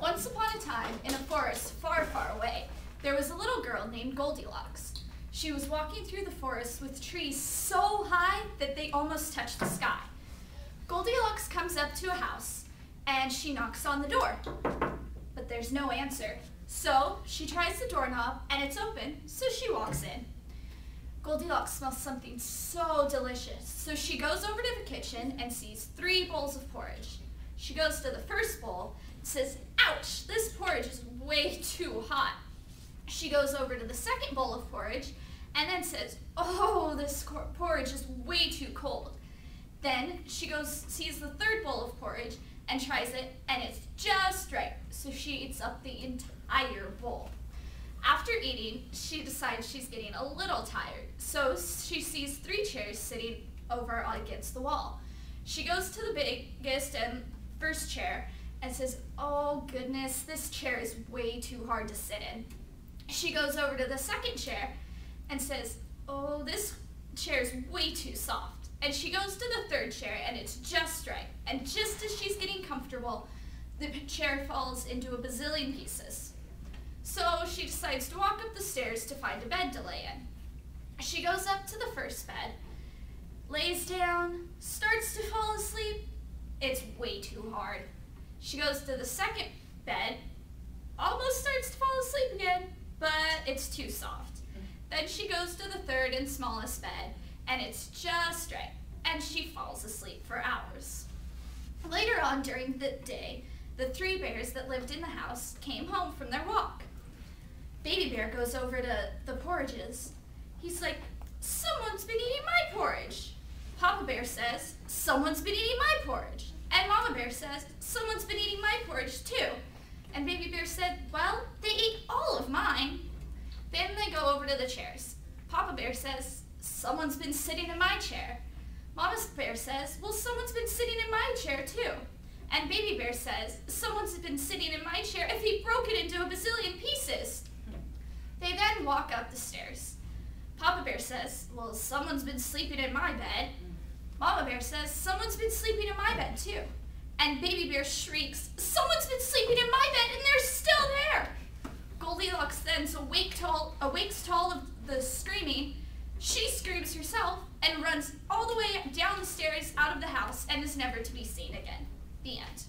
Once upon a time, in a forest far, far away, there was a little girl named Goldilocks. She was walking through the forest with trees so high that they almost touched the sky. Goldilocks comes up to a house, and she knocks on the door. But there's no answer. So she tries the doorknob, and it's open, so she walks in. Goldilocks smells something so delicious, so she goes over to the kitchen and sees 3 bowls of porridge. She goes to the first bowl and says, "Ouch, this porridge is way too hot." She goes over to the second bowl of porridge and then says, "Oh, this porridge is way too cold." Then she goes, sees the third bowl of porridge and tries it, and it's just right, so she eats up the entire bowl. After eating, she decides she's getting a little tired, so she sees 3 chairs sitting over against the wall. She goes to the biggest and first chair and says, "Oh goodness, this chair is way too hard to sit in." She goes over to the second chair and says, "Oh, this chair is way too soft." And she goes to the third chair, and it's just right. And just as she's getting comfortable, the chair falls into a bazillion pieces. So she decides to walk up the stairs to find a bed to lay in. She goes up to the first bed, lays down, starts to fall asleep. It's way too hard. She goes to the second bed, almost starts to fall asleep again, but it's too soft. Then she goes to the third and smallest bed, and it's just right, and she falls asleep for hours. Later on during the day, the 3 bears that lived in the house came home from their walk. Baby Bear goes over to the porridges. He's like, "Someone's been eating my porridge." Papa Bear says, "Someone's been eating my porridge." And Mama Bear says, "Someone's been eating my porridge too." And Baby Bear said, "Well, they ate all of mine." Then they go over to the chairs. Papa Bear says, "Someone's been sitting in my chair." Mama Bear says, "Well, someone's been sitting in my chair too." And Baby Bear says, "Someone's been sitting in my chair if he broke it into a bazillion pieces." They then walk up the stairs. Papa Bear says, "Well, someone's been sleeping in my bed." Mama Bear says, "Someone's been sleeping in my bed too." And Baby Bear shrieks, "Someone's been sleeping in my bed and they're still there." Goldilocks then awakes to all of the screaming. She screams herself and runs all the way down the stairs out of the house and is never to be seen again. The end.